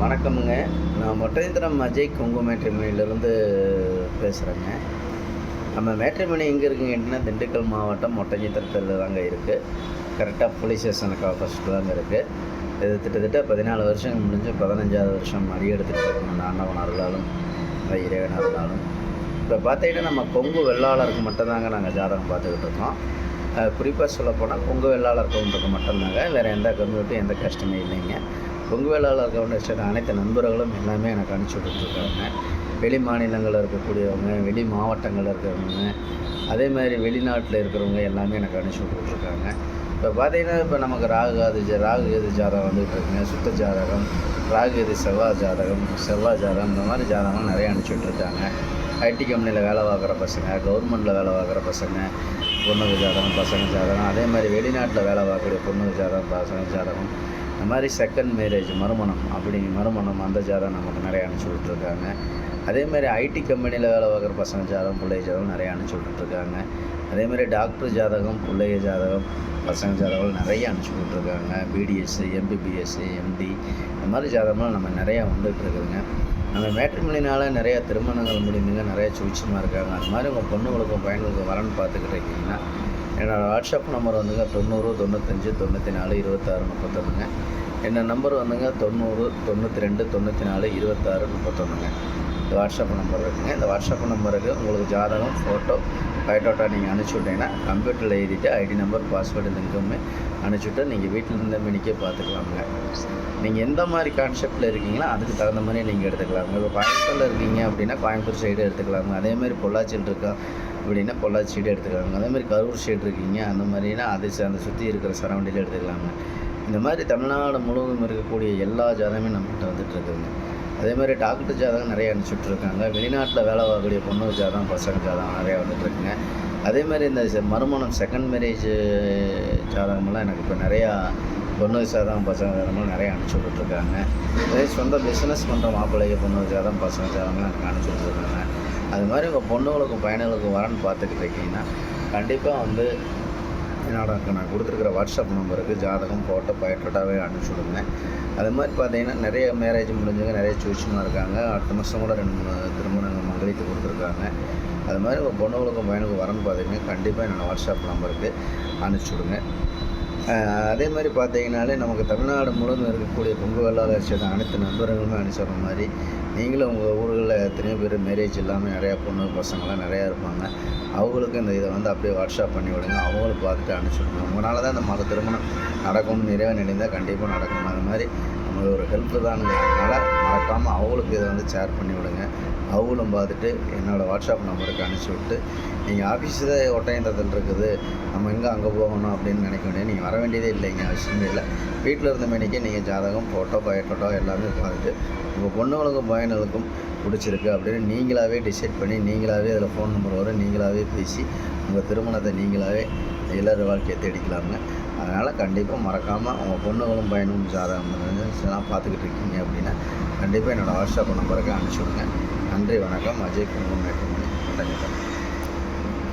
வணக்கமுங்க. நான் மொட்டேந்திரம் அஜய் கொங்கு மேட்ரிமோனியிலிருந்து பேசுகிறேங்க. நம்ம மேட்ரிமோனி எங்கே இருக்குன்னு கேட்டிங்கன்னா, திண்டுக்கல் மாவட்டம் ஒட்டஞ்சத்திரத்தில் தாங்க இருக்குது. கரெக்டாக போலீஸ் ஸ்டேஷனுக்கு ஆப்போசிட்டில் தாங்க இருக்குது. இது கிட்டத்தட்ட 14 வருஷம் முடிஞ்சு 15வது வருஷம் அடியெடுத்துட்டு இருக்கோம். அந்த ஆண்டவன் அருளாலும் அந்த இறைவன் அருளாலும். இப்போ பார்த்தீங்கன்னா, நம்ம கொங்கு வெள்ளாளருக்கு மட்டும்தாங்க நாங்கள் ஜாதகம் பார்த்துக்கிட்டு இருக்கோம். குறிப்பாக சொல்லப்போனால் கொங்கு வெள்ளாளர் கவுண்டருக்கு மட்டும்தாங்க. வேறு எந்த கம்யூனிட்டியும் எந்த கஷ்டமே இல்லைங்க. கொங்கு வேளாளர் கவுண்டர் அனைத்து நண்பர்களும் எல்லாமே எனக்கு அனுப்பிச்சி விட்டுருக்காங்க. வெளி மாநிலங்களில் இருக்கக்கூடியவங்க, வெளி மாவட்டங்களில் இருக்கிறவங்க, அதே மாதிரி வெளிநாட்டில் இருக்கிறவங்க எல்லாமே எனக்கு அனுப்பிச்சி விட்டுருக்காங்க. இப்போ பார்த்தீங்கன்னா, இப்போ நமக்கு ராகு எது ஜாதகம் வந்துகிட்டு இருக்குங்க. சுத்த ஜாதகம், ராகு எது செவ்வாய் ஜாதகம், இந்த மாதிரி ஜாதகம் நிறைய அனுப்பிச்சி விட்டுருக்காங்க. ஐடி கம்பெனியில் வேலை பார்க்குற பசங்க, கவர்மெண்ட்டில் வேலை பார்க்குற பசங்க, பொண்ணுங்க ஜாதகம், பசங்க ஜாதகம், அதே மாதிரி வெளிநாட்டில் வேலை பார்க்கக்கூடிய பொண்ணுங்க ஜாதகம், பசங்க ஜாதகம், இந்த மாதிரி செகண்ட் மேரேஜ் மறுமணம் அந்த ஜாதகம் நமக்கு நிறைய அனுப்பிச்சி விட்ருக்காங்க. அதேமாதிரி ஐடி கம்பெனியில் வேலை பார்க்குற பசங்க ஜாதகம், பிள்ளைய ஜாதகம் நிறைய அனுப்பிச்சி விட்டுருக்காங்க. அதேமாதிரி டாக்டர் ஜாதகம், பிள்ளைய ஜாதகம், பசங்க ஜாதகம் நிறைய அனுப்பிச்சி விட்ருக்காங்க. பிடிஎஸ், எம்பிபிஎஸ், எம்டி இந்த மாதிரி ஜாதகம்லாம் நம்ம நிறையா வந்துட்டுருக்குதுங்க. நம்ம மேட்ரிமோனினால் நிறையா திருமணங்கள் முடிந்துங்க, நிறைய சுவிட்சமாக இருக்காங்க. அது மாதிரி உங்கள் பொண்ணுங்களுக்கும் பையனுக்கும் வரன்னு பார்த்துக்கிட்டு இருக்கீங்கன்னா, என்னோடய வாட்ஸ்அப் நம்பர் வந்துங்க 90 95 94 26 31ங்க. என்னோட நம்பர் வந்துங்க 90 92 94 26 31ங்க. இந்த வாட்ஸ்அப் நம்பர் இருக்குங்க. இந்த வாட்ஸ்அப் நம்பருக்கு உங்களுக்கு ஜாதகம், ஃபோட்டோ, பயோடேட்டா நீங்கள் அனுப்பிச்சி விட்டீங்கன்னா கம்ப்யூட்டரில் எழுதிட்டு ஐடி நம்பர், பாஸ்வேர்டு லிங்க்குமே அனுப்பிச்சுட்டு நீங்கள் வீட்டில் இருந்த மணிக்கே பார்த்துக்கலாமுங்க. நீங்கள் எந்த மாதிரி கான்செப்டில் இருக்கீங்களோ அதுக்கு தகுந்த மாதிரி நீங்கள் எடுத்துக்கலாமுங்க. இப்போ கோயம்புத்தூரில் இருக்கீங்க அப்படின்னா கோயம்புத்தூர் சைடு எடுத்துக்கலாமுங்க. அதேமாதிரி பொள்ளாச்சியில் இருக்கா அப்படின்னா பொள்ளாச்சி சைடு எடுத்துக்கலாங்க. அதேமாதிரி கரூர் சைடு இருக்கீங்க அந்த மாதிரினா அது அந்த சுற்றி இருக்கிற சரௌண்டிங்கில் எடுத்துக்கலாங்க. இந்த மாதிரி தமிழ்நாடு முழுவதும் இருக்கக்கூடிய எல்லா ஜாதகமே நம்மகிட்ட வந்துட்டுருக்குதுங்க. அதேமாதிரி டாக்டர் ஜாதகம் நிறைய அனுப்பிச்சுட்ருக்காங்க. வெளிநாட்டில் வேலை பார்க்கக்கூடிய பொண்ணு ஜாதகம், பசங்க ஜாதகம் நிறையா வந்துட்டுருக்குங்க. அதேமாதிரி இந்த மறுமணம் செகண்ட் மேரேஜ் ஜாதகமெல்லாம் எனக்கு இப்போ நிறையா பொண்ணு ஜாதகம், பசங்க ஜாதகம்லாம் நிறையா அனுப்பிச்சி விட்டுருக்காங்க. அதே சொந்த பிஸ்னஸ் பண்ணுற மாப்பிள்ளைய பொண்ணு ஜாதகம், பசங்க ஜாதகம்லாம் எனக்கு அனுப்பிச்சி விட்டுருக்காங்க. அது மாதிரி உங்கள் பொண்ணுங்களுக்கும் பையனுங்களுக்கும் வரன்னு பார்த்துக்கிட்டு இருக்கீங்கன்னா கண்டிப்பாக வந்து நான் கொடுத்துருக்குற வாட்ஸ்அப் நம்பருக்கு ஜாதகம், ஃபோட்டோ, பயோடேட்டாவே அனுப்பிச்சி விடுங்க. அது மாதிரி பார்த்தீங்கன்னா நிறைய மேரேஜ் முடிஞ்சவங்க நிறைய சூழ்ச்சிமாக இருக்காங்க. அடுத்த மாதம் கூட 2-3 திருமணங்கள் மகளித்து கொடுத்துருக்காங்க. அது மாதிரி உங்கள் பொண்ணுங்களுக்கும் பையனுக்கும் வரன்னு பார்த்தீங்கன்னா கண்டிப்பாக என்னோடய வாட்ஸ்அப் நம்பருக்கு அனுப்பிச்சி விடுங்க. அதே மாதிரி பார்த்தீங்கன்னாலே நமக்கு தமிழ்நாடு முழுவதும் இருக்கக்கூடிய கொங்கு வெள்ளாளர் சேர்ந்த அனைத்து நண்பர்களுமே அனுப்பிச்சுற மாதிரி நீங்களும் உங்கள் ஊர்களில் எத்தனையோ பேர் மேரேஜ் இல்லாமல் நிறையா பொண்ணு பசங்களாம் நிறையா இருப்பாங்க. அவங்களுக்கு இந்த இதை வந்து அப்படியே வாட்ஸ்அப் பண்ணி விடுங்க. அவங்களும் பார்த்துட்டு அனுப்பிச்சுடுங்க. உங்களால் தான் இந்த திருமணம் நடக்கும்னு நிறைவேன் நினைந்தால் கண்டிப்பாக நடக்கும். அது மாதிரி நம்மளுக்கு ஒரு ஹெல்ப்பு தானுங்க. அதனால் மறக்காமல் அவங்களுக்கு இதை வந்து ஷேர் பண்ணி விடுங்க. அவங்களும் பார்த்துட்டு என்னோடய வாட்ஸ்அப் நம்பருக்கு அனுப்பிச்சி விட்டு நீங்கள் ஆஃபீஸு தான் ஒட்டயந்திரத்தில் இருக்குது, நம்ம எங்கே அங்கே போகணும் அப்படின்னு நினைக்க வேண்டியது நீங்கள் வர வேண்டியதே இல்லைங்க. அவசியமே இல்லை. வீட்டில் இருந்த மணிக்கே நீங்கள் ஜாதகம், ஃபோட்டோ, பயோடேட்டா எல்லாமே பார்த்துட்டு உங்கள் பொண்ணுங்களுக்கும் பையனுக்கும் பிடிச்சிருக்கு அப்படின்னு நீங்களாகவே டிசைட் பண்ணி நீங்களாகவே அதில் ஃபோன் நம்பர் வரும், நீங்களாகவே பேசி உங்கள் திருமணத்தை நீங்களாகவே இல்லற வாழ்க்கையை தேடிக்கலாமுங்க. அதனால் கண்டிப்பாக மறக்காமல் உங்கள் பொண்ணுங்களும் பையனும் ஜாதகம் எல்லாம் பார்த்துக்கிட்டு இருக்கீங்க அப்படின்னா கண்டிப்பாக என்னோடய வாட்ஸ்அப் நம்பருக்கு அனுப்பிச்சி விடுங்க. நன்றி, வணக்கம். அஜய் கொங்கு மேட்ரிமோனி.